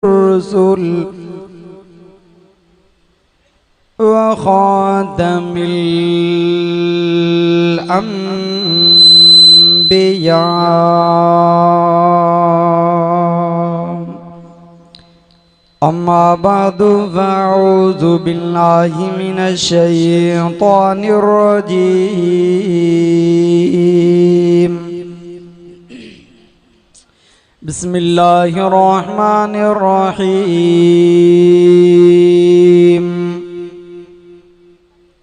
الرسل وخاتم الأنبياء أما بعد فأعوذ بالله من الشيطان الرجيم بسم الله الرحمن الرحيم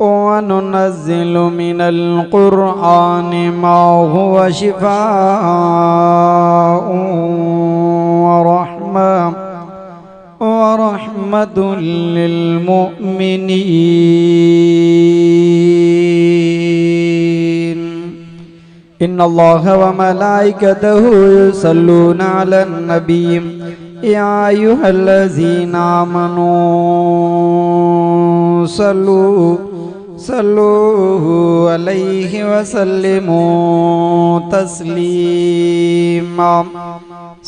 وننزل من القرآن ما هو شفاء ورحمة للمؤمنين إن الله وملائكته يصلون على النبي يا أيها الذين آمنوا صلوا عليه وسلموا تسليما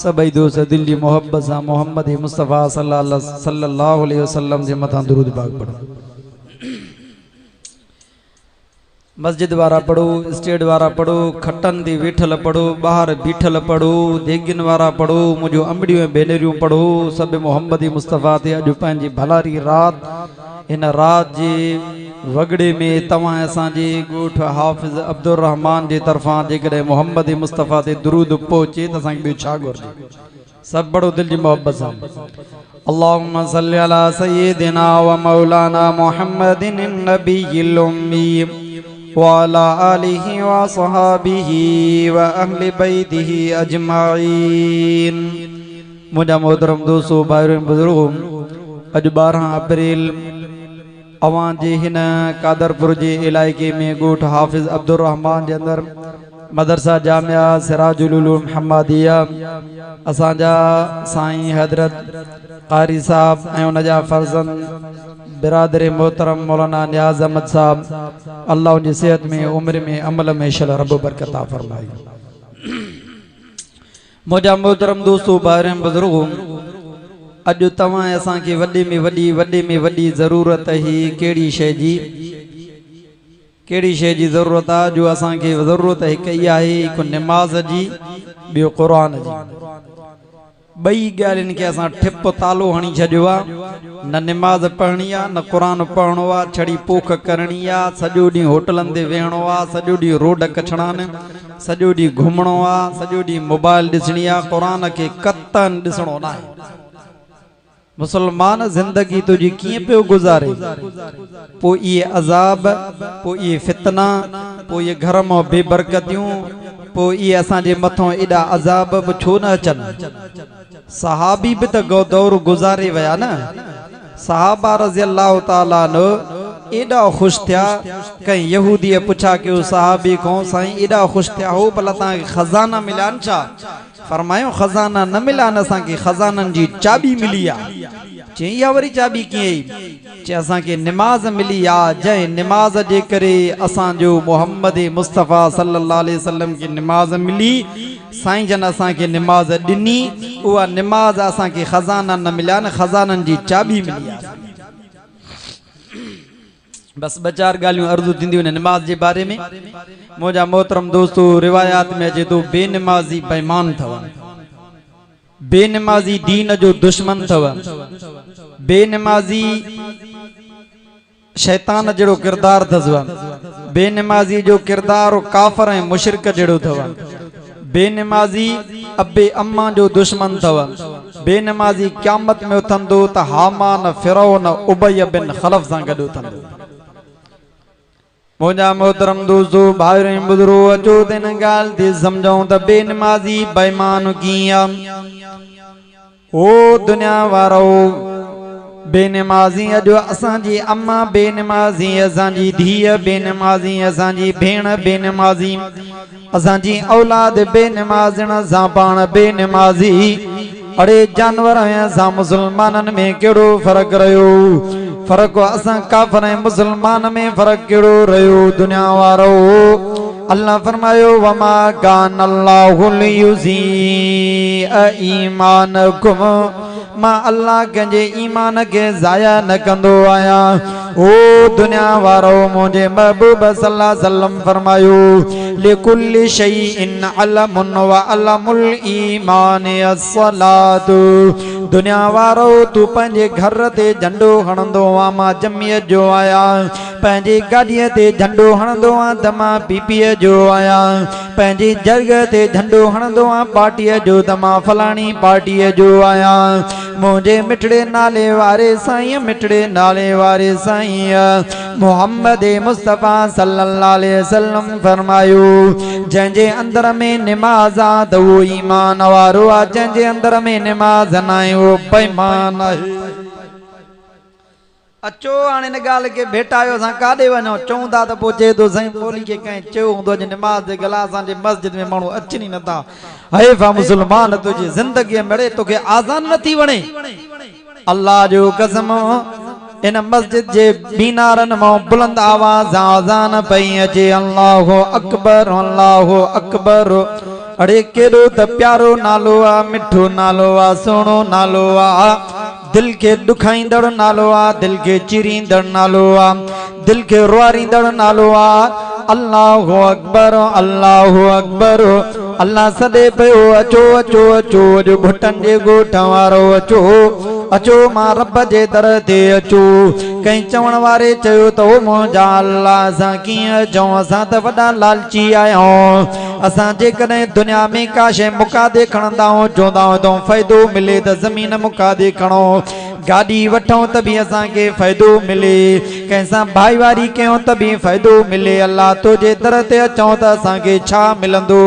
सभई दोस्त दिल जी मोहब्बत सां मोहम्मद मुस्तफ़ा सल्लल्लाहु अलैहि वसल्लम जे मथां दुरूद पाक पढ़ो। मस्जिद वारा पढ़ो, स्टेज वारा पढ़ो, खटन दी वेठल पढ़ो, बाहर बीठल पढ़ो, देगिन वारा पढ़ो, मुझो अंबड़ियों भेनरियूं पढ़ो। सब मोहम्मद मुस्तफ़ा ते अॼु पंहिंजी भलारी रात इन रात जे वगड़े में तव्हां असांजे ॻोठ हाफ़िज़ अब्दुर रहमान जे तरफ़ां जेकॾहिं मोहम्मद मुस्तफ़ा ते दुरूद पहुचे त असांखे ॿियो छा घुरिजे। सब पढ़ो दिल जी मोहब्बत सां। अल्लाहुम्मा सल्लि अला सय्यिदिना व मौलाना मुहम्मदिन नबिय्यिल उम्मी व अला आलिहि व सहाबिहि व अहलि बैतिहि अजमाइन। मुंहिंजा मोहतरम दोस्तो भाइरों बुजुर्गो, अॼु 12 अप्रैल अवां जे हिन कादरपुर जे इलाइक़े में ॻोठ हाफ़िज़ अब्दुर रहमान जे अंदर मदरसा जामिया सिराजुल उलूम हम्मादिया असांजा साईं हजरत कारी साहब ऐं उन जा फर्ज़ंद बिरादर मोहतरम मौलाना नियाज़ अहमद साहब, अल्लाह उनजी सेहत में उम्र में अमल में शल रब बरकत अता फरमाए। मुंहिंजा मोहतरम दोस्तो भाइरों बुजुर्गो, अॼु तव्हां असांखे वॾे में वॾी ज़रूरत ही कहिड़ी शइ जी ज़रूरत आहे? जो असांखे ज़रूरत हिकु इहा आहे, हिकु निमाज़ जी, ॿियो क़ुरान जी। ॿई ॻाल्हियुनि खे असां ठिप तालो हणी छॾियो आहे। न निमाज़ पढ़णी आहे, न क़ुरान पढ़णो आहे, छड़ी पोख करणी आहे। सॼो ॾींहुं होटलनि ते वेहणो आहे, सॼो ॾींहुं रोड कछड़ा आहिनि, सॼो ॾींहुं घुमणो आहे, सॼो ॾींहुं मोबाइल ॾिसणी आहे। क़ुरान खे क़तन ॾिसणो न आहे। मुसलमान जिंदगी तुझी कीअं पियो गुज़ारे? पोइ इहे अज़ाब, पोइ इहे फितना, पोइ इहे घर मां बेबरकतियूं, पोइ इहे असांजे मथां एॾा अज़ाब बि छो न अचनि? सहाबी बि त दौर गुज़ारे विया न। सहाबा रज़ी अल्लाह ताला न एॾा ख़ुशि थिया। कंहिं यहूदीअ पुछा कयो सहाबी खां, साईं एॾा ख़ुशि थिया हो, भला तव्हांखे खज़ाना मिलिया आहिनि छा? फरमायो खज़ाना न मिलिया आहिनि, असांखे खज़ाननि जी चाबी मिली आहे। चई इहा वरी चाबी कीअं? चई असांखे निमाज़ मिली आहे, जंहिं निमाज़ जे करे असांजो मोहम्मद मुस्तफ़ा सल्लल्लाहु अलैहि वसल्लम खे निमाज़ मिली। साईं जन असांखे निमाज़ ॾिनी, उहा निमाज़ असांखे खज़ाना न मिलिया आहिनि, खज़ाननि जी चाबी मिली आहे। बस 2-4 ॻाल्हियूं अर्ज़ू थींदियूं आहिनि निमाज़ जे बारे में। मुंहिंजा मोहतरम दोस्तो, रिवायात में अचे थो बेनिमाज़ी बेईमान अथव, बेनिमाज़ी दीन जो दुश्मन अथव, बेनिमाज़ी शैतान जहिड़ो किरदार अथव, बेनिमाज़ी जो किरदार काफ़िर ऐं मुशरिक जहिड़ो अथव, बेनिमाज़ी अबे अम्मा जो दुश्मन अथव, बेनिमाज़ी क़यामत में उथंदो त हामान फिरौन उबय बिन खलफ सां गॾु उथंदो। मुंहिंजा मोहतरम दोस्तो भाइरों बुजुर्गो, अचो त हिन ॻाल्हि ते सम्झूं त बेनिमाज़ी बेईमान कीअं आहे। ओ दुनिया वारो, बेनिमाज़ी अॼु असांजी अम्मा बेनिमाज़ी, असांजी धीअ बेनिमाज़ी, असांजी भेण बेनिमाज़ी, असांजी औलाद बेनिमाज़ण सां पाण बेनिमाज़ी। अड़े जानवर ऐं मुसलमाननि में केड़ो फर्क रहियो, फर्क असां काफिर ऐं मुसलमान में फर्क केड़ो रहियो। दुनिया वारो अल्लाह फरमायो वमा कान अल्लाहु लियुज़ीअ ईमानकुम मां अल्लाह कंहिंजे ईमान के ज़ाया न कंदो आहियां। ओ दुनिया वारो मुझे महबूब सल्लल्लाहु अलैहि वसल्लम फरमायो लिकुल्लि शैइन अलमुन व अलमुल ईमान अस्सलातु। दुनिया वारो तू पंहिंजे घर ते झंडो हणंदो आ मां जमीअ जो आया, पंहिंजी गाॾीअ ते झंडो हणंदो आ त मां पीपीअ जो आया, पंहिंजी जरग ते झंडो हणंदो आ पार्टीअ जो त मां फलाणी पार्टीअ जो आया। मुझे मिठड़े नाले वारे साईं, मिठड़े नाले वारे साईं मोहम्मद मुस्तफ़ा सल्लल्लाहु अलैहि वसल्लम फरमायो जंहिंजे अंदर में निमाज़ आ त वो ईमान वारो आ, जंहिंजे अंदर में निमाज़ न आहे वो बेईमान आहे। अचो हाणे हिन ॻाल्हि खे भेटायो असां काॾे वञूं, चऊं था त पोइ चए थो साईं ॿोली खे कंहिं चयो हूंदो अॼु निमाज़ जे गला असांजे मस्जिद में माण्हू अचनि ई नथा। हैफ़ा मुस्लमान तुंहिंजी ज़िंदगीअ में तो के आज़ान नथी वणे। अल्लाह जो कसम इन मस्जिद जे मीनारनि मां बुलंद आवाज़ आज़ान पई अचे अल्लाहु अकबर अल्लाहु अकबर। अड़े केॾो त प्यारो नालो आ, मिठो नालो आ, सुहिणो नालो आ, दिल के दुखाईंदड़ नालो आ, दिल के चिरींदड़ नालो आ, दिल के रुआरींदड़ नालो आ। अल्लाहु अकबर अल्लाहु अकबर। अल्लाह सॾे पियो अचो अचो अचो अॼु भुटनि जे ॻोठ वारो अचो अचो मां रब जे दर ते अचो। कहीं चवण वारे चयो त ओ मुंहिंजा अल्लाह असां कीअं चऊं, असां त वॾा लालची आहियूं। असां जेकॾहिं दुनिया में का शइ मुकादे खणंदा आहियूं चवंदा आहियूं फ़ाइदो मिले त ज़मीन मुकादे खणो, गाॾी वठूं त बि असांखे फ़ाइदो मिले, कंहिंसां भाईवारी कयूं त बि फ़ाइदो मिले। अल्लाह तुंहिंजे दर ते अचूं त असांखे छा मिलंदो?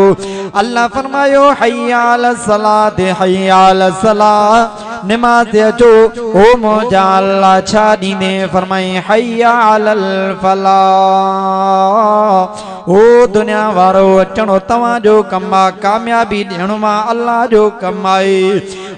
अल्लाह फरमायो हय्या अल सलात हय्या अल सलाह, निमाज़ ते अचो। ओ मुंहिंजा अल्लाह छा ॾींदे? फरमाई हय्या अलल फलाह। ओ दुनिया वारो अचणो तव्हांजो कमु आहे, कामयाबी ॾियणो मां अल्लाह जो कमु आहे।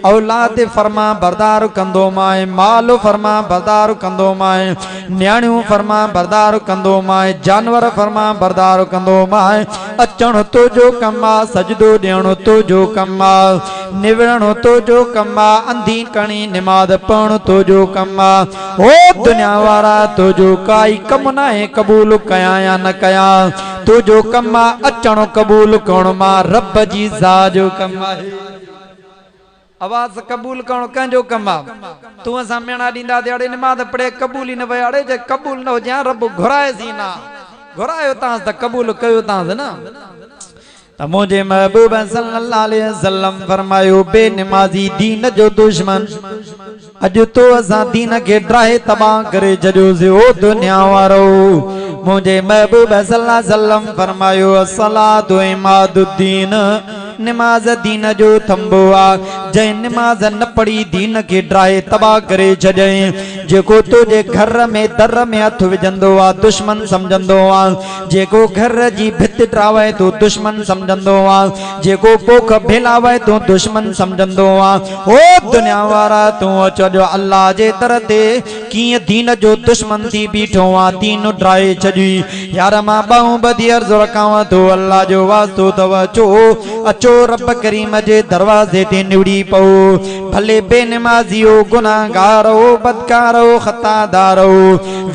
औलाद फरमा बरदार कंदो माए, माल फरमा बरदार कंदो माए, न्याणियूं फरमा बरदार कंदो माए, जानवर फरमा बरदार कंदो माए। अचणो तुंहिंजो कमु आहे, सजदो ॾियणो तुंहिंजो कमु आहे, निवरणो तुंहिंजो कमु आहे, अंधी कणी निमाज़ पढ़णो तुंहिंजो कमु आहे। ओ दुनिया वारा तुंहिंजो काई कमु न आहे क़बूल कयां या न कयां, तुंहिंजो कमु आहे अचणो क़बूल करणो मां रब जी ज़ात जो कमु आहे। आवाज़ कबूल करणो कंहिंजो कमु आहे? तूं असां मेणा ॾींदा अड़े निमाज़ पढ़े क़बूल ई न वयो, अड़े जे क़बूल न हुजे रब घुराएसी न, घुरायो तांस त क़बूल कयो तांस न। त मुंहिंजे महबूब सल्लल्लाहु अलैहि वसल्लम फरमायो बेनिमाज़ी दीन जो दुश्मन। अॼु तो असां दीन खे ड्राहे तबाह करे छॾियोसीं। ओ दुनिया वारो मुंहिंजे महबूब सल्लल्लाहु अलैहि वसल्लम फरमायो अस्सलातु इमादुद्दीन, निमाज़ दीन जो थंबो आ। जंहिं निमाज़ न पढ़ी दीन खे ड्राहे तबाह करे छॾियईं। जेको तुंहिंजे घर में दर में हथ विझंदो आ दुश्मन समझंदो आ, जेको घर जी भित ड्रावे तो दुश्मन समझंदो आ, जेको पोख भेलावे तो दुश्मन समझंदो आ। ओ दुनिया वारा तूं अचो अल्लाह जे दर ते कीअं दीन जो दुश्मन थी बीठो आ, दीन ड्राहे छॾी। यार मां ॿाहूं ॿधी अर्ज़ रखांव थो अल्लाह जो वास्तो अथव। अचो रब करीम जे दरवाज़े ते निवड़ी पओ। भले बेनिमाज़ियो गुनाहगारो बदकारो खतादारो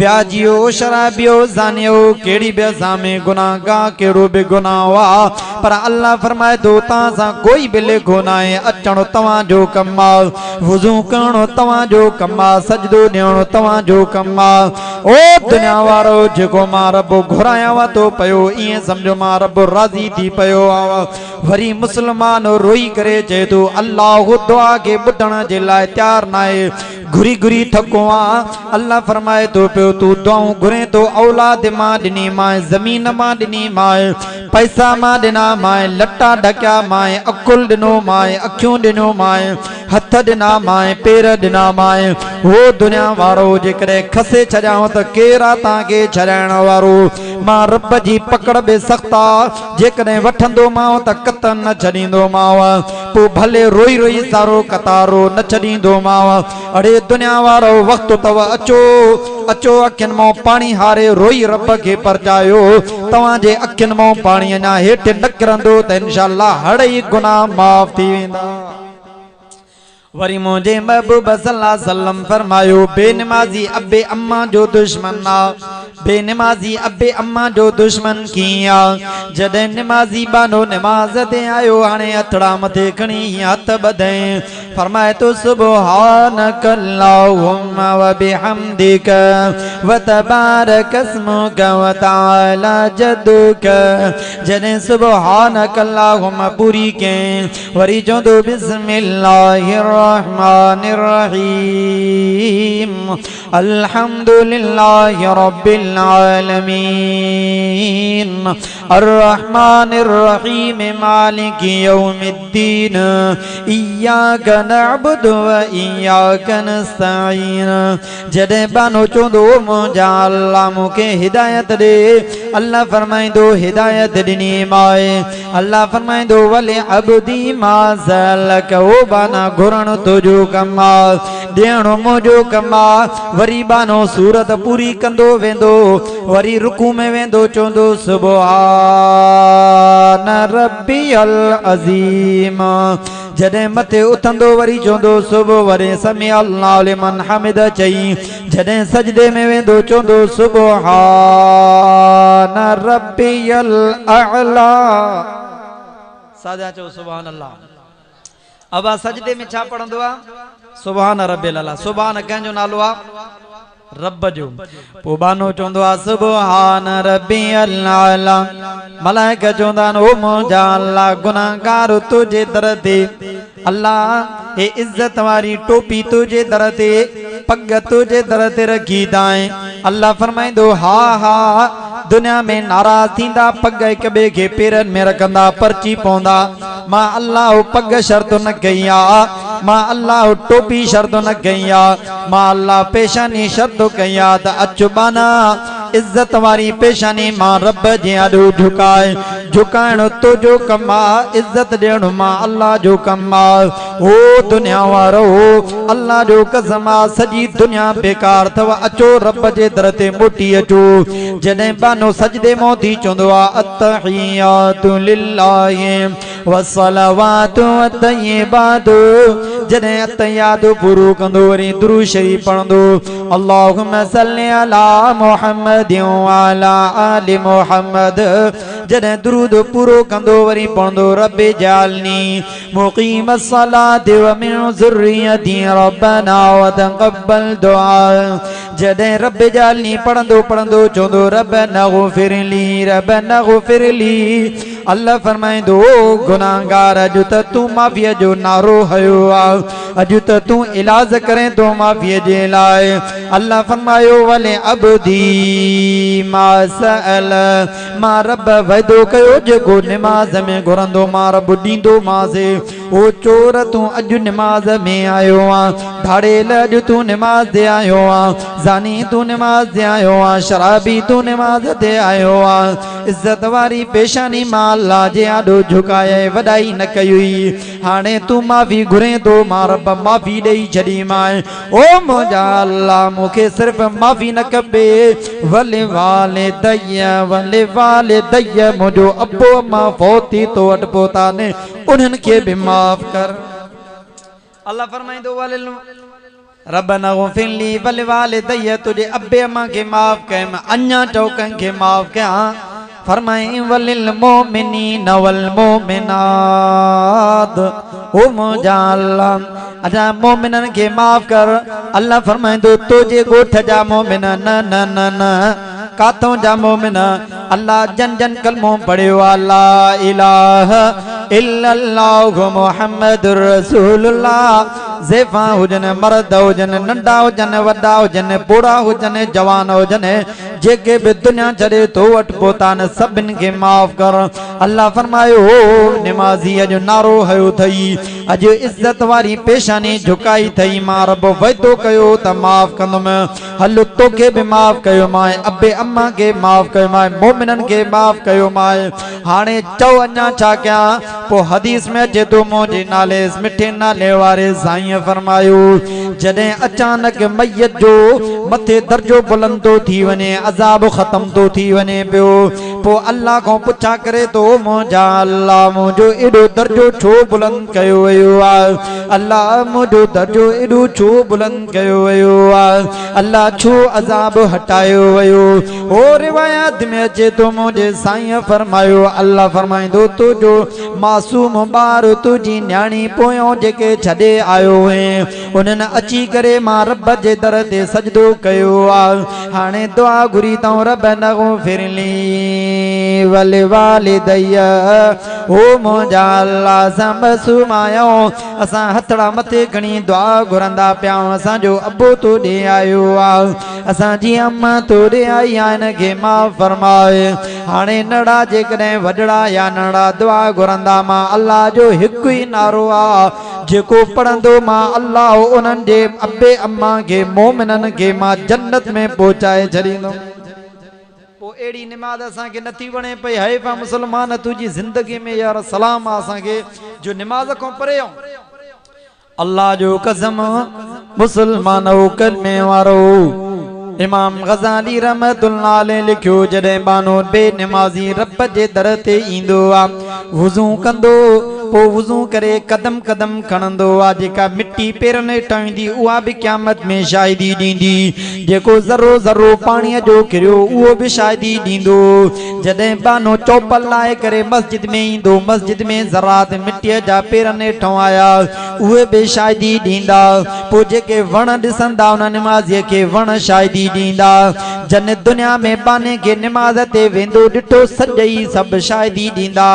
व्याजियो शराबियो ज़ानियो कहिड़ी बि असां में गुनाहगार कहिड़ो बि गुनाह आ, पर अल्लाह फरमाए थो तव्हां सां कोई बि लेखो न आहे। अचणो तव्हांजो कमु आहे, वुज़ू करणो तव्हांजो कमु आहे, सजदो ॾियणो तव्हांजो कमु आहे। ओ दुनिया वारो जेको मां रब घुरायांव थो पियो ईअं सम्झो मां रब राज़ी थी पियो आहे। वरी मुसलमान रोई करे चए थो अल्लाह दुआ खे ॿुधण जे लाइ तयार न आहे, घुरी घुरी थको आहे। अल्लाह फरमाए थो पियो तूं दुआऊं घुरे थो, औलाद मां ॾिनी माए, ज़मीन मां ॾिनी माए, पैसा मां ॾिना माए, लटा ढकिया माए, अकुल ॾिनो माए, अखियूं ॾिनो माए, हथ ॾिना माए, पेर ॾिना माए। वो दुनिया वारो जेकॾहिं खसे छॾियांव त केरु आहे तव्हांखे छॾाइण वारो? मां रब जी पकड़ बि सख़्त आहे, जेकॾहिं वठंदो मांव त कतन न छॾींदो मांव, पोइ भले रोई रोई सारो कतारो न छॾींदो मांव। अड़े दुनिया वारो वक़्तु अथव, अचो अचो अखियुनि मां पाणी हारे रोई रब खे परचायो। तव्हांजे अखियुनि मां पाणी अञा हेठि न किरंदो त इंशाअल्लाह हर ई गुनाह माफ़ थी वेंदा। वरी मुझे महबूब सल्लल्लाहु अलैहि वसल्लम फरमायो बेनमाजी अब्बे अम्मा जो दुश्मन ना बेनमाजी अब्बे अम्मा जो दुश्मन किया जदे नमाजी बानो नमाज ते आयो हाने हथड़ा मथे खणी हथ बधे फरमाए तो सुबहानक अल्लाहुम्मा व बिहम्दिक व तबारक अस्मुक व तआला जद्दुक जदे सुबहानक अल्लाहुम्मा पूरी के वरी जो दो बिस्मिल्लाहिर रहमानिर रहीम अल्हम्दुलिल्लाहि रब्बिल आलमीन अर्रहमानिर रहीम मालिकि यौमिद्दीन इय्याका नअबुदु व इय्याका नस्तईन जदे बानो चोंदो मुंजा अल्लाह मुके हिदायत दे अल्लाह फरमाइंदो हिदायत दिनी माए अल्लाह फरमाइंदो वले अब्दी मा ज़लक ओ बाना घुरण तुजो कमा देणो मुजो कमा वरी बानो सूरत पूरी कंदो वेंदो वरी रुकू में वेंदो चोंदो सुभान रब्बियल अज़ीम जदे मथे उथंदो वरी चोंदो सुबह वरे समी अल्लाहु लिमन हमिद चई जदे सजदे में वेंदो चोंदो सुभान रब्बियल अअला साजा चो सुभान अल्लाह अब सजदे में छा पढ़ंदो आ सुभान रब्बिल अला सुभान कंहिंजो नालो आ रब जो पो बानो चोंदो आ सुभान रब्बियल अला मलाइका चोंदा ओ मुंहिंजा अल्लाह गुनाहगार तुझे दर ते अल्लाह ए इज्जत वारी टोपी तुझे दर ते पग तुझे दर ते रखी दाए अल्लाह फरमाइंदो हा हा दुनिया में नाराज थींदा पग हिक ॿिए खे पेरनि में रखंदा पर्ची पवंदा मां अल्लाह पग शर्त न कई आ मां अल्लाह टोपी शर्त न कई आ मां अल्लाह पेशानी शर्त कई आ त अच बाना इज्जत वारी पेशानी मां रब जे आॾो झुकाए झुकाइण तुंहिंजो कम आ इज्जत ॾियण मां अल्लाह जो कम आ ओ दुनिया वारो अल्लाह जो कसम आ सॼी दुनिया बेकार अथव अचो रब जे दर ते मोटी अचो जॾहिं बानो सजदे मों थी चवंदो आ अत्तहियातु लिल्लाहि वस्सलावातु वत्तय्यिबातु जॾहिं अत्तहियातु पूरो कंदो वरी दुरूद शरीफ पढ़ंदो अल्लाहुम्मा सल्लि अला मुहम्मद व अला आलि मुहम्मद जॾहिं दुरूद पूरो कंदो वरी पढ़ंदो रब्बि जालनी मुक़ीम अस्सलाति व मिन ज़ुर्रियती रब्बना व तक़ब्बल दुआ जॾहिं रब्बि जालनी पढ़ंदो पढ़ंदो चवंदो रब्बना ग़ुफ़िरली अल्लाह फरमाइंदो गुनाहगार अॼु त तूं माफ़ीअ जो नारो हयो आहे अॼु त तूं इलाज करें तो माफ़ीअ जे लाइ अल्लाह फरमायो वले अब्दी मा सअल मां रब वाइदो कयो जेको निमाज़ में घुरंदो मां रब ॾींदो मांसि ओ चोर तूं अॼु निमाज़ में आयो आ धाड़ेल अॼु तूं निमाज़ ते आयो आ ज़ानी तूं निमाज़ ते आयो आ शराबी तूं निमाज़ ते आयो आ इज्जत वारी पेशानी मां अल्लाह जे आॾो झुकाए वॾाई न कई हुई हाणे तूं माफ़ी घुरे थो मां रब माफ़ी ॾेई छॾीमांइ ओ मुंहिंजा अल्लाह मूंखे सिर्फ़ माफ़ी न खपे वले वाले दय मुंहिंजो अबो अम्मा फौत थी तो वटि पहुता ने उन्हनि खे बि माफ़ कर अल्लाह फरमाईंदो रब्बना ग़ुफ़िरली वले वाले दय तुझे अबे अम्मा खे माफ़ कयम अञा चौकनि खे माफ़ कयां फरमाए वलिल मोमिनीन वल मोमिनात ओ मुंहिंजा अल्लाह अच्छा मोमिनन के माफ़ कर अल्लाह फरमाइंदो तुझे ॻोठ जा मोमिन न न न न काथों जा मोमिन अल्लाह जन जन कलमो पढ़ियो ला इलाहा इल्लल्लाहु मुहम्मदुर रसूलुल्लाह ज़ेफा हुजन मर्द हुजन नंढा हुजन वॾा हुजन बूढ़ा हुजन जवान हुजन जेके भी दुनिया छॾे तो वटि पहुता न सभिनि खे माफ़ कर अल्लाह फरमायो निमाज़ी अॼु नारो हयो अथई अॼु इज़त वारी पेशानी झुकाई अथई मां रब वाइदो कयो त माफ़ कंदुमि हल तोखे बि माफ़ कयो मां अबे अम्मा के माफ़ कयो मां मोमिननि खे माफ़ कयो मां हाणे चओ अञा छा कयां पोइ हदीस में अचे थो मुंहिंजे नाले मिठे नाले वारे साईं फरमायो जॾहिं अचानक मैयत जो मथे दर्जो बुलंद थो थी वञे अज़ाब ख़त्म तो थी वने पियो पो अल्लाह को पुछा करे तो मुंहिंजा अल्लाह मुंहिंजो एॾो दर्जो छो बुलंद कयो वयो आहे अल्लाह मुंहिंजो दर्जो एॾो छो बुलंद कयो वयो आहे अल्लाह छो अज़ाब हटायो वयो ओ रिवायत में अचे तो मुंहिंजे साईं फरमायो अल्लाह फरमाईंदो तुंहिंजो मासूम ॿार तुंहिंजी न्याणी पोयों जेके छॾे आयो हुए उन्हनि अची करे मां रब जे दर ते सजदो कयो आहे हाणे दुआ घुरी अथऊं रब नग़फ़िरली वलिवालिदैया ओ मुंहिंजा अल्लाह असां मासूमायो असां हथड़ा मथे खणी दुआ घुरंदा पिया असांजो अबो तो ॾे आयो आहे असांजी अम्मा तो ॾे आई आहे इनखे माफ़ फरमाए हाणे नड़ा जेकॾहिं वॾड़ा या नड़ा दुआ घुरंदा मां अल्लाह जो हिकु ई नारो आहे जेको पढ़ंदो मां अल्लाह उन्हनि जे अबे अम्मा खे मोमिननि खे मां जन्नत में पहुचाए छॾींदुमि एड़ी निमाज़ असांखे नथी वणे पई है पा मुसलमान तुझी जिंदगी में यार सलाम असांखे जो निमाज़ को परे अल्लाह जो कसम मुसलमान कलमे वारो इमाम गज़ाली रहमतुल्लाह अलैहि लिखियो जॾहिं बानो बेनिमाज़ी रब जे दर ते ईंदो आहे वुज़ू कंदो पो वुज़ू करे कदम कदम खणंदो आहे जेका मिट्टी पेरनि टंदी उहा बि क़यामत में शाहिदी ॾींदी जेको ज़रो ज़रो पाणीअ जो किरियो उहो बि शाहिदी ॾींदो जॾहिं बानो चौपल लाहे करे मस्जिद में ईंदो मस्जिद में ज़रात मिट्टीअ जा पेरनि हेठों आया उहे बि शाहिदी ॾींदा पोइ जेके वण ॾिसंदा उन निमाज़ीअ खे वण शाहिदी ॾींदा जन दुनिया में बाने के निमाज़ ते वेंदो ॾिठो सॼई सभु शाहिदी ॾींदा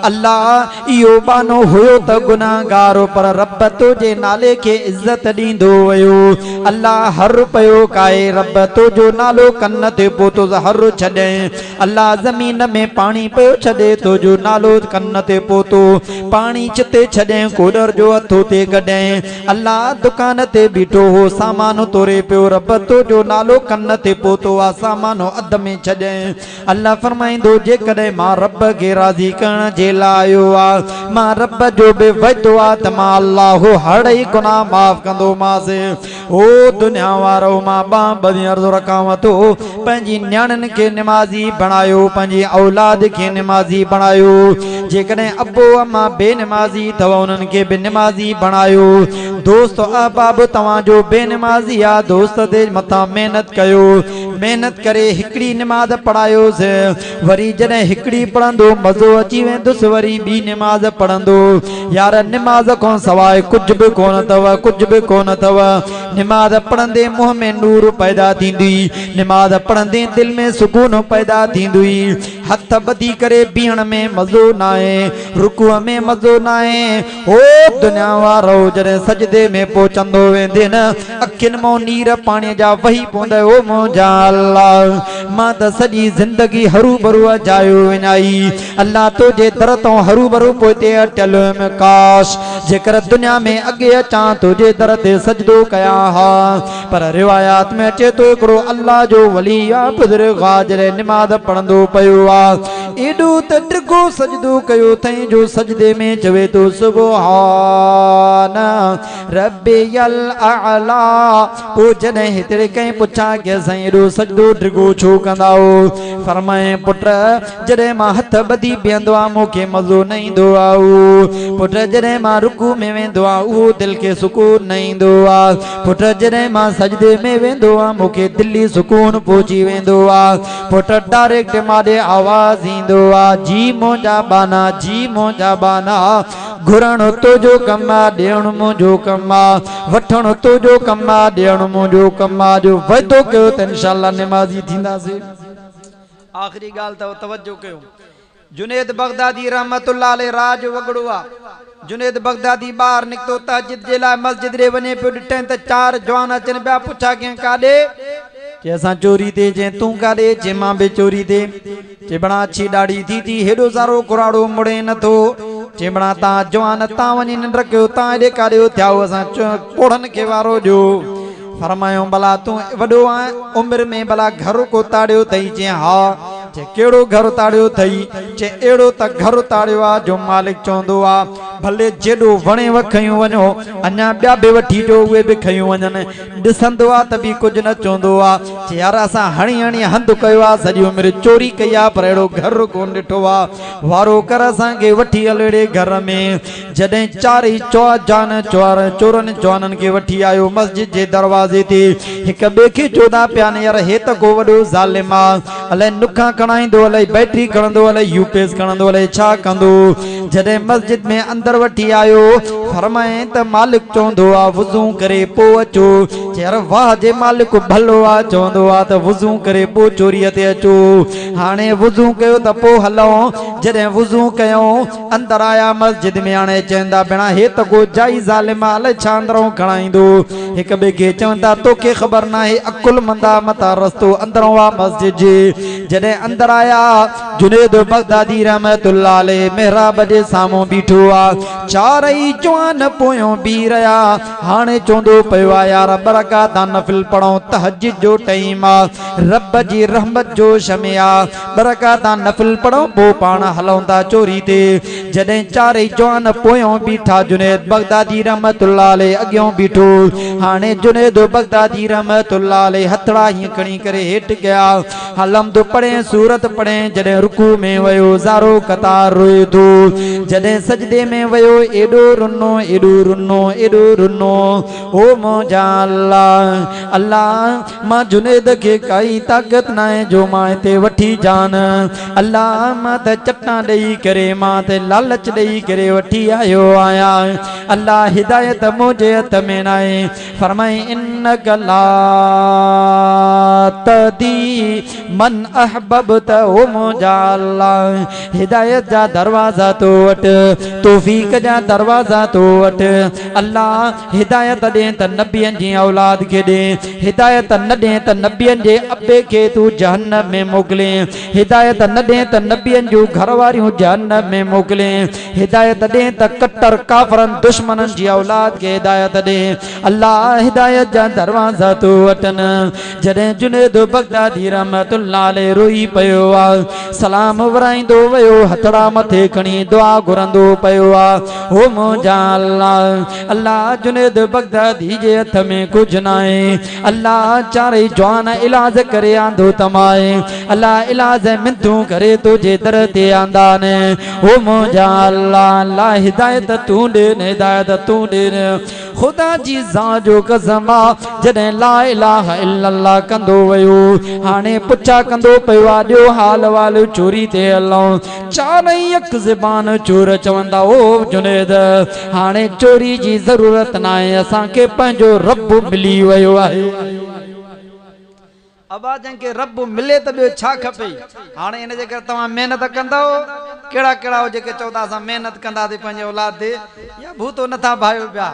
अल्लाह इहो बानो हुयो त गुनाहगार पर रब तुंहिंजे नाले खे इज़त ॾींदो वियो अल्लाह हर पियो काए रब तुंहिंजो नालो कन ते पोतो हर छॾे अल्लाह ज़मीन में पाणी पियो छॾे तुंहिंजो नालो कन ते पोतो पाणी चिते छॾे कोडर जो हथो ते कढे अल्लाह दुकान ते बीठो हो सामान तोरे पियो रब तुंहिंजो नालो कन ते पोतो आ सामान अध में छॾे अल्लाह फरमाईंदो जेकॾहिं मां रब खे राज़ी करण जे लाइ आयो आहे मां रब जो बि वदो आहे त मां अल्लाह हर ई गुनाह माफ़ कंदो मांसि ओ दुनिया वारो मां ॿधी अर्ज़ु रखांव थो पंहिंजी न्याणियुनि खे निमाज़ी बणायो पंहिंजी औलाद खे निमाज़ी बणायो जेकॾहिं अबो अम्मा बेनिमाज़ी अथव उन्हनि खे बि निमाज़ी बणायो दोस्त अहबाब तव्हांजो बेनिमाज़ी आहे दोस्त ते मथां महिनत कयो महिनत करे हिकिड़ी निमाज़ पढ़ायोसि वरी जॾहिं हिकिड़ी पढ़ंदो मज़ो अची वेंदुसि वरी ॿी निमाज़ पढ़ंदो यार निमाज़ खां सवाइ कुझु बि कोन अथव कुझु बि कोन अथव निमाज़ पढ़ंदे मुंहं में नूर पैदा थींदी निमाज़ पढ़ंदे दिलि में सुकून पैदा थींदी हथ ॿधी करे बीहण में मज़ो न आहे रुकुअ में मज़ो न आहे ओ दुनिया वारो जॾहिं सजदे में पहुचंदो वेंदे न अखियुनि मां नीर पाणीअ जा वही पवंदा ओ मुंहिंजा अल्लाह मां त सॼी ज़िंदगी हरू भरू जायो विञाई अल्लाह तुंहिंजे दर तां हरू भरू पोइते अटियल में काश जेकर दुनिया में अॻे अचां तुंहिंजे दर ते सजदो कया हा पर रिवायात में अचे तो हिकिड़ो अल्लाह जो वली आहे बुज़ुर्ग जॾहिं निमाज़ पढ़ंदो पियो आहे एॾो त ड्रिगो सजदो कयो अथई जो सजदे में चवे थो सुबहान रब्बियल आला पोइ जॾहिं हिकिड़े कंहिं पुछा कि असां एॾो सजदो ड्रिगो छो कंदा हो फरमाए पुट जॾहिं मां हथ ॿधी बीहंदो आहे मूंखे मज़ो न ईंदो आहे पुट जॾहिं मां रुकू में वेंदो आहे उहो दिलि खे सुकून न ईंदो आहे पुट जॾहिं मां सजदे में वेंदो आहे मूंखे दिली सुकून पहुची वेंदो आहे पुट डायरेक्ट माॾे आवाज़ ईंदो आहे जी मुंहिंजा बाना घुरण तुंहिंजो कमु आहे ॾियणु मुंहिंजो कमु आहे वठणु तुंहिंजो कमु आहे ॾियणु मुंहिंजो कमु आहे जो वाइदो कयो त इंशाअल्लाह निमाज़ी थींदासीं आख़िरी ॻाल्हि अथव तवजो कयो जुनेद बगदादी रहमतुल्लाह अलैहि राज वगड़ो आहे जुनेद बगदादी ॿाहिरि निकितो तहज्जुद जे लाइ मस्जिद ॾे वञे पियो ॾिठईं त चार जवान अचनि पिया पुछा कंहिं काॾे चई असां चोरी ते चई तूं काॾे चई मां बि चोरी ते चई बणा अछी ॾाढ़ी थी हेॾो सारो कुराड़ो मुड़े नथो चई बणा तव्हां जवान तव्हां वञी निंड कयो तव्हां हेॾे काॾे थिया असां कोड़नि खे वारो ॾियो फरमायो भला तूं वॾो आहे उमिरि में भला घर को ताड़ियो अथई चई हा चे केड़ो घर ताड़ियो थई चे एड़ो त घर ताड़ियो आ जो मालिक चोंदो आ भले जेडो वणे वखयूं वणो अन्या ब्या बे वठी जो उहे बि खयूं वणन दिसंदो आ त भी कुछ न चोंदो आ चे यार असा हणी हणी हंध कयो आ सजी उम्र चोरी कया पर एड़ो घर कोन डिठो आ वारो कर असा के वठी हलेड़े घर में जडे चारी जान चोरन जवानन के वठी आयो मस्जिद जे दरवाजे ते एक बे के चोदा प्यान यार हे त को वडो जालिम आ अले नुखा खणाइंदो अले बैटरी खणंदो अले यूपीएस खणंदो अले छा कंदो जडे मस्जिद में अंदर वठी आयो फरमाए त मालिक चोंदो आ वुजू करे पो अचो यार वाह जे मालिक भलो आ चोंदो आ त वुजू करे पो चोरी ते अचो हाने वुजू कयो त पो हलो जडे वुजू कयो अंदर आया मस्जिद में आने चंदा बिना हे त को जाई जालिम अले छांदरो खणाइंदो एक बे के चवंदा तोके खबर ना है अकुल मंदा मता रस्तो अंदरों आ मस्जिद जे जडे अंदर आया जुनेद बगदादी रहमतुल्लाह अलैह मेहराब जे सामो बीठो आ चारई जवान पोयो बी रया हाने चोंदो पयो आ यार बरकात नफिल पढ़ो तहज्जुद जो टाइम आ रब जी रहमत जो शमिया बरकात नफिल पढ़ो पो पाण हलौंदा चोरी ते जडे चारई जवान पोयो बीठा जुनेद बगदादी रहमतुल्लाह अलैह अगियो बीठो हाने जुनेद बगदादी रहमतुल्लाह अलैह हथड़ा ही खणी करे हेठ गया हलम तो पढ़े सूरत पढ़े जडे रुकू में वयो ज़ारो कतार रोए दो जडे सजदे में वयो एडो रुन्नो एडो रुन्नो एडो रुन्नो ओ मोजा अल्लाह अल्लाह मां जुनेद के काई ताकत ना है जो मां ते वठी जान अल्लाह मां त चट्टा दई करे मां ते लालच दई करे वठी आयो आया अल्लाह हिदायत मुझे हथ में ना है फरमाए इन्नक ला तदी मन अहबबत ओ मोजा अल्लाह हिदायत जा दरवाजा तो वट तौफीक जा दरवाजा तो वट अल्लाह हिदायत दे त नबियन जी औलाद के दे हिदायत न दे त नबियन जे अब्बे के तू जहन्नम में मोकले हिदायत न दे त नबियन जो घर वारियों जहन्नम में मोकले हिदायत दे त कट्टर काफरन दुश्मनन जी औलाद के हिदायत दे अल्लाह हिदायत जा दरवाजा तो वटन जडे जुनेद बगदादी रहमतुल्लाह अलैह रोई पयो आ सलाम वराइंदो वयो हथड़ा मथे खणी दुआ घुरंदो पयो आ ओ मोजा अल्लाह अल्लाह जुनेद बगदादी जे हथ में कुछ ना है अल्लाह चारे जवान इलाज करे आंदो तमाए अल्लाह इलाज मिंतू करे तुझे दर ते आंदा ने ओ मोजा अल्लाह अल्लाह हिदायत तू दे हिदायत तू दे खुदा जी जा जो कसम जडे ला इलाहा इल्लल्लाह कंदो वयो हाने पुछा कंदो पयो आ जो हाल वाल चोरी ते हलो चारई अक ज़बान चोर चवंदा ओ जुनेद हाने चोरी जी जरूरत ना है असा के पंजो रब मिली वयो आहे अबा जंके रब मिले त बे छा खपे हाने इन जे कर तवा मेहनत कंदो केड़ा केड़ा हो जेके चौदा सा मेहनत कंदा दे पंजे औलाद दे या भूतो नथा भायो ब्या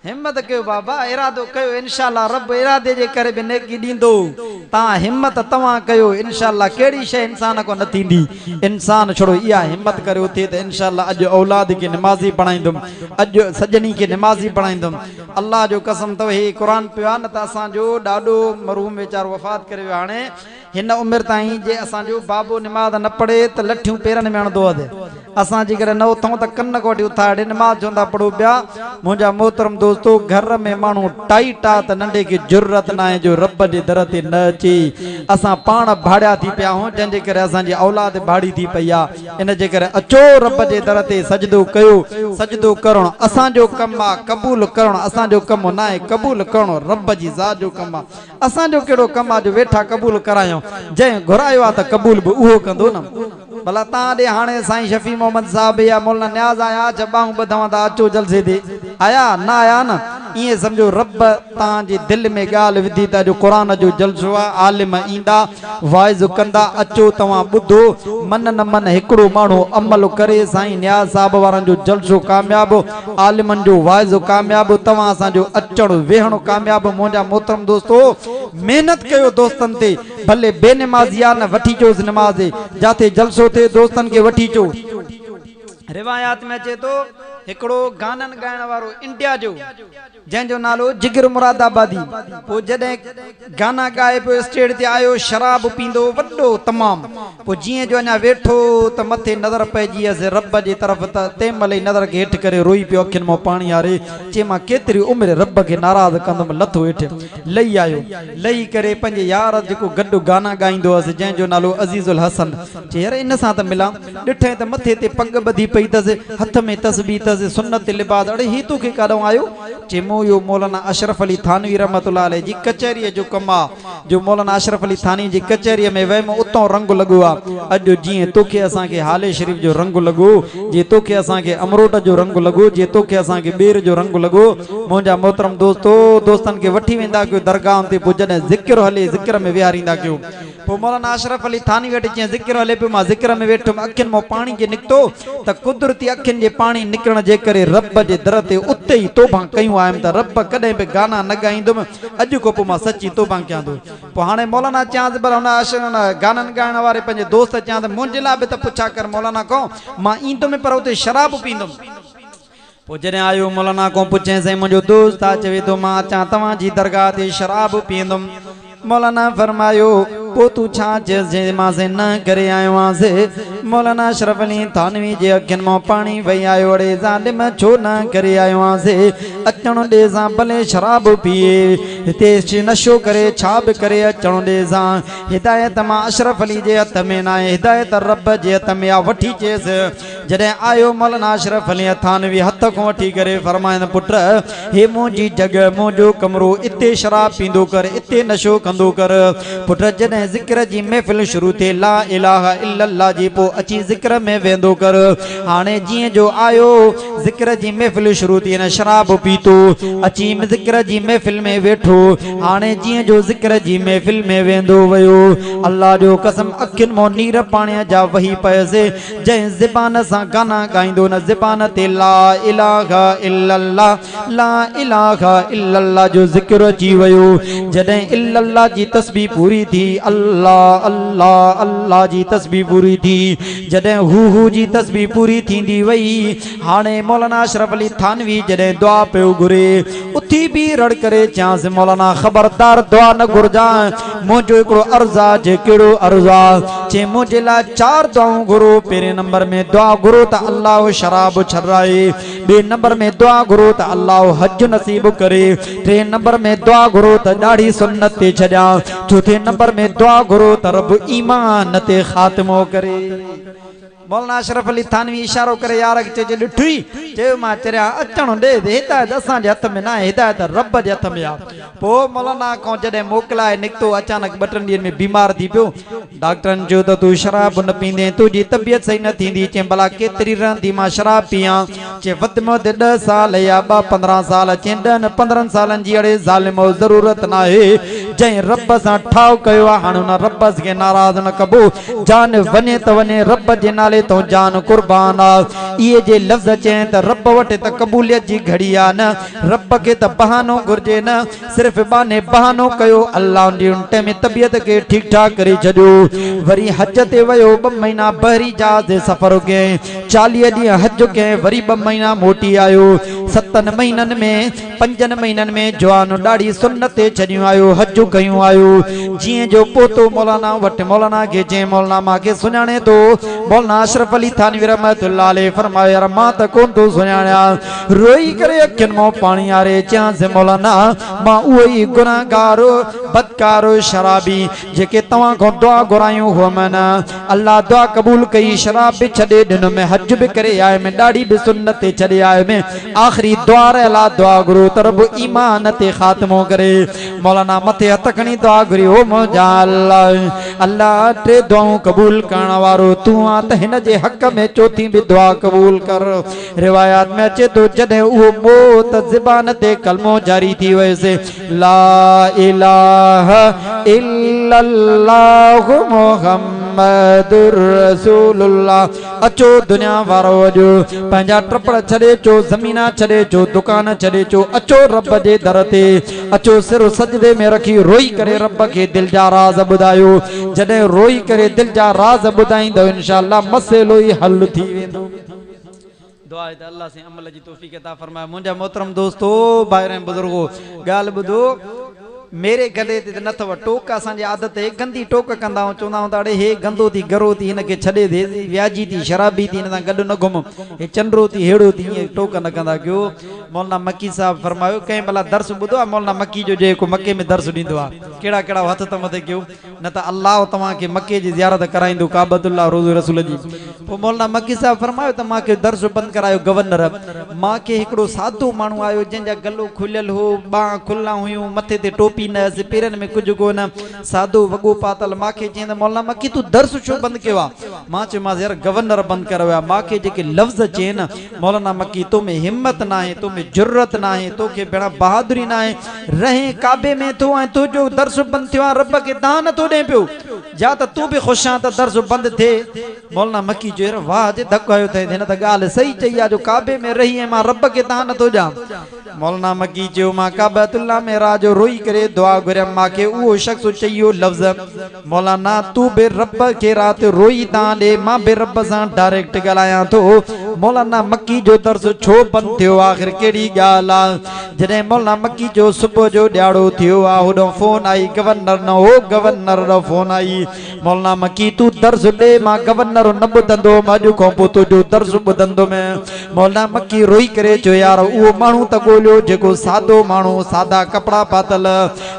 हिम्मत कयो बाबा इरादो कयो इंशाअल्लाह रब इरादे जे करे बि नेकी दींदो ता हिम्मत तवा कयो इंशाअल्लाह केड़ी शे इंसान को न थींदी इंसान छोड़ो इया हिम्मत करे उथे त इंशाअल्लाह अज औलाद के नमाजी बनाइंदुम अज सजनी के नमाजी बनाइंदुम अल्लाह जो कसम तो हे कुरान पिया न त असा जो डाडो मरूम बेचारो वफात करे हाने हिन उम्र ताई जे असा जो बाबू नमाज न पढ़े त लठियों पेरन में आणदो अदे असा जी करे न उथो त कन्न कोटी उथाड़े नमाज जोंदा पढ़ो ब्या मुजा मोहतरम दोस्तों घर में मानू टाइट आ त नंडे की जरूरत ना है जो रब जे दर ते न अची असा पाण भाड़िया थी पिया हो जंजे करे असा जी औलाद भाड़ी थी पया इन जे करे अचो रब जे दर ते सजदो कयो सजदो करण असा जो कम आ कबूल करण असा जो कम ना है कबूल करण रब जी ज़ात जो कम आ असा जो केड़ो कम आ जो वेठा कबूल करायो जे घुरायो आ त कबूल भी उहो कंदो न भला ता दे हाने साईं शफी मोहम्मद साहब या मौलाना न्याज आया जबाऊ बधवा ता अचो जलसे दे आया ना आया न ये समझो रब ता जे दिल में गाल विधी ता जो कुरान जो जलसो आ आलिम इंदा वाइज कंदा अचो तवा बुधो मन न मन एकड़ो मानो अमल करे साईं न्याज साहब वारन जो जलसो कामयाब आलिमन जो वाइज कामयाब तवा सा जो अचण वेहणो कामयाब मोजा मोहतरम दोस्तों मेहनत कयो दोस्तन ते भले बेनमाजिया न वठी चोस नमाज जाते जलसो थे दोस्तन के वठी चो रिवायात में अचे तो हिकड़ो गानन गायण वारो इंडिया जो जंहिंजो नालो जिगर मुरादाबादी पो जडे गाना गाए पे स्टेज ते आयो शराब पींदो वड्डो तमाम पो जिए जो अना वेठो त मथे नजर पइजी असे रब जे तरफ त तेमले नजर के हेठ करे रोई पियो अखिन मो पानी आरे चे मां केतरी उम्र रब के नाराज कंदम लथो हेठ लई आयो लई करे पंजे यार जेको गड्डो गाना गाइंदो असे जंहिंजो नालो अजीजुल हसन चे यार इन सां त मिला ॾिठे त मथे ते पग बधी पई तस हथ में तस्बीह तस सुन्नत लिबास अड़े ही तोखे काॾों आयो चे मो यो मौलाना अशरफ अली थानवी रहमतुल्लाह अलैह जी कचहरी जो कमा जो मौलाना अशरफ अली थानी जी कचहरी में वह उतो रंग लगो आ अज जिए तोखे असा के हाले शरीफ जो रंग लगो जे तोखे असा के अमरोट जो रंग लगो जे तोखे असा के बेर जो रंग लगो मोजा मोहतरम दोस्तन के वठी वेंदा क्यों दरगाह ते जडे जिक्र हले जिक्र में विहारींदा क्यों पो मौलाना अशरफ अली थानी वेठे जे जिक्र हले पे मां जिक्र में वेठो अखिन मो पानी जे निकतो त कुदरती अखिन जे पानी निकरण जे करे रब जे दर ते उते ही तोबा कयूं आयम त रब कदे be गाना न गाइंदुम अज को पो मां सच्ची तोबा कयां दो पो हाने मौलाना चांद पर हुन अशरन गानन गाइण वारे पंजे दोस्त चांद मुंजे ला बि त पुछा कर मौलाना को मां ईंदुम पर उते शराब पींदुम पो जडे आयो मौलाना को पुछे से मुंजो दोस्त आ चवे तो मां चा तवा जी दरगाह ते शराब पींदुम मौलाना फरमायो पो तू छा जे मां से न करे आयो आसे मौलाना अशरफ अली थानवी जे अखिन मो पानी वही आयो अड़े जालिम छो न करे आयो आसे अचण दे सा भले शराब पिए हिते नशो करे छा बि करे अचण दे सा हिदायत मां अशरफ अली जे हथ में ना हिदायत रब जे हथ में आ वठी चेस जडे आयो मौलाना अशरफ अली थानवी हथ को वठी करे फरमाइन पुट हे मुंजी जगह मुंजो कमरो इते शराब पींदो कर इते नशो कंदो कर पुट जडे जिक्र जी महफिल शुरू थे ला इलाहा इल्लल्लाह जी पो अची जिक्र में वेंदो कर हाने जिए जो आयो जिक्र जी महफिल शुरू थी न शराब पीतो अची जिक्र जी महफिल में वेठो हाने जिए जो जिक्र जी महफिल में वेंदो वयो अल्लाह जो कसम अखिन मो नीर पाणी जा वही पयसे जै ज़बान सा गाना गाइंदो न ज़बान ते ला इलाहा इल्लल्लाह जो जिक्र अची वयो जडे इल्लल्लाह जी तस्बीह पूरी थी अल्लाह अल्लाह अल्लाह जी तस्बीह पूरी थी जडे हु जी तस्बीह पूरी थींदी वई हाने मौलाना अशरफ अली थानवी जडे दुआ पे घुरे उथी भी रड़ करे चांस मौलाना खबरदार दुआ न घुरजा मुझो एकड़ो अर्जा जे केड़ो अर्जा चे मुझे ला 4 दुआऊं घुरो पहिरे नंबर में दुआ घुरो त अल्लाह शराब छराए बे नंबर में दुआ घुरो त अल्लाह हज नसीब करे टे नंबर में दुआ घुरो त दाढ़ी सुन्नत ते छजा चौथे नंबर में दुआ घुरो त रब ईमान ते खात्मो करे मौलाना अशरफ अली थानवी इशारो करे यार के जे ॾिठी चयो मां चरिया अचण दे हिदायत असां जे हथ में ना हिदायत रब जे हथ में आ पो मौलाना को जडे मोकलाए निकतो अचानक 2 ॾींहनि में बीमार थी पियो डॉक्टरन जो त तू शराब न पींदे तुजी तबियत सही न थींदी चे भला केतरी रहंदी मां शराब पियां चे वध में 10 साल या 15 साल चे 15 सालन जी अड़े ज़ालिमो जरूरत ना है जै रब सां ठाव कयो आ हाणे न रब के नाराज न कबो जान वने त वने रब जे नाले तो जान कुर्बान आ ये जे लफ्ज चे त रब वटे त कबूलियत जी घड़ी आ न रब के त बहानो घुरजे न सिर्फ बाने बहानो कयो अल्लाह उन उनटे में तबियत के ठीक ठाक करे छडो वरी हज ते वयो 2 महीना बहरी जहाज दे सफर के 40 डी हज के वरी 2 महीना मोटी आयो 7 महीनन में 5 महीनन में जवान दाढ़ी सुन्नत ते छडियो आयो हज कयो आयो जिए जो पोतो मौलाना वट मौलाना के जे मौलाना मा के सुनाने तो मौलाना अशरफ अली थानवी रहमतुल्लाह अलैह फरमाया मां त कोन तो सुनाया रोई करे अखिन मो पानी आरे चा से मौलाना मां ओई गुनाहगार बदकार शराबी जेके तवा को दुआ घुरायो हो मना अल्लाह दुआ कबूल कई शराब भी छडे दिन में हज भी करे आए में दाढ़ी भी सुन्नत ते छडे आए में आखिरी दुआ रे अल्लाह दुआ गुरु तरब ईमान ते खात्मो करे मौलाना मथे हथ खणी दुआ घुरी हो मौजा अल्लाह टे दुआऊं कबूल करण वारो तू आ त हिन जे हक में चौथी भी दुआ कबूल कर रिवायात में अचे तो जदे वो मौत ज़बान ते कलमो जारी थी वैसे ला इलाहा इल्लल्लाह मुहम्मदुर रसूलुल्लाह अचो दुनिया वारो जो पंजा ट्रपड़ छड़े चो जमीना छड़े चो दुकान छड़े चो अचो रब जे दर ते अचो सिर सजदे में रखी रोई करे रब के दिल जा राज बुधायो जदे रोई करे दिल जा राज बुधाइंदो इंशाअल्लाह मसलो ही हल थी वेंदो दुआ है त अल्लाह से अमल जी तौफीक अता फरमाए। मुंजा मोहतरम दोस्तो भाइर बुजुर्गो गाल बुधो मेरे गले ते न अथव टोक असांजी आदत है गंदी टोक कंदा चवंदा अड़े हे गंदो थी गरो थी हिनखे छॾे दे व्याजी थी शराबी थी हिन सां गॾु न घुम हे चंडरो थी हेड़ो थी ईअं टोक न कंदा कयो। मौलाना मक्की साहब फरमायो कंहिं भला दर्स ॿुधो आहे मौलाना मक्की जो जेको मके में दर्स ॾींदो आहे कहिड़ा कहिड़ा हथ त मथे कयो न त अल्लाह तव्हांखे मके जी ज़ियारत कराईंदो काबतुल्लाह रोज़ रसूल जी। पोइ मौलाना मक्की साहब फरमायो त मूंखे दर्स बंदि करायो गवर्नर मूंखे हिकिड़ो सादो माण्हू आयो जंहिंजा गलो खुलियल हो बांह खुला हुयूं मथे ते टोपी न पेरनि में कुछ कोन सादो वॻो पातल मूंखे चईं मौलाना मक्की तू दर्स छो बंदि कयो आहे मां चयोमांसि यार गवर्नर बंदि कयो आहे मूंखे जेके लफ़्ज़ चयनि मौलाना मक्की तो में हिम्मत ना है तो में जुर्रत ना है तोखे भेण बहादुरी ना है रहे काबे में तो ऐं तुंहिंजो दर्स बंदि थियो आहे रब खे दान नथो ॾे पियो जा त तूं बि ख़ुशि आहे त दर्स बंदि थिए। मौलाना मक्की जो यार वाह जे धक आयो अथई हिन त ॻाल्हि सही चई आहे जो काबे में रही ऐं मां रब खे दान नथो ॾियां। मौलाना मक्की चयो मां काबतुल्लाह में राजो रोई करे दुआ घुरियमि मांखे उहो शख़्स चयो लफ़्ज़ मौलाना तू बि रब खे राति रोई दान ॾे मां बि रब सां डायरेक्ट ॻाल्हायां थो। मौलाना मक्की जो दर्स छो बंदि थियो आख़िर कहिड़ी ॻाल्हि आहे जॾहिं मौलाना मक्की जो सुबुह जो ॾियारो थियो आहे होॾो फोन आई गवर्नर न हो गवर्नर जो फोन आई मौलाना मक्की तू दर्स ॾे मां गवर्नर न ॿुधंदो मां अॼु खां पोइ तुंहिंजो दर्स ॿुधंदुमि। मौलाना मक्की रोई करे चयो यार उहो माण्हू त ॻोल्हियो जेको सादो माण्हू सादा कपिड़ा पातल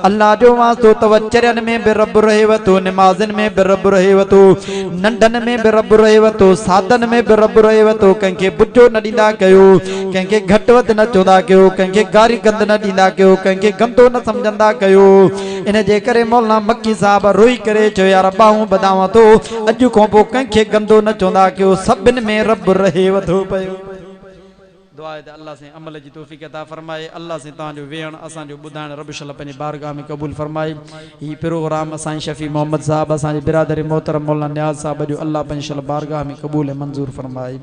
अल्लाह जो वास्तो तव चरन में बि रब रहेव थो नमाज़न में बि रब रहेव थो नंढन में बि रब रहेव थो सादन में बि रब रहेव थो कंहिंखे बुझो न ॾींदा कयो कंहिंखे घटि वधि न चवंदा कयो कंहिंखे गारी गंद न ॾींदा कयो कंहिंखे गंदो न सम्झंदा कयो। इन जे करे मौलाना मक्की साहब रोई करे चयो यार ॿाहूं ॿधावां थो अॼु खां पोइ कंहिंखे गंदो न चवंदा कयो सभिनि में रब रहेव थो पियो। दुआ है अल्लाह से अमल जी तौफीक अता फरमाए अल्लाह से तव्हांजो वेहण असांजो ॿुधाइण रब शल पंहिंजी बारगाह में क़बूल फरमाए। ही प्रोग्राम असांजी शफ़ी मोहम्मद साहब असांजे बिरादरी मोहतरम मौलाना न्याज़ साहब जो अल्लाह पंहिंजी शल बारगाह में क़बूल मंज़ूर फरमाए।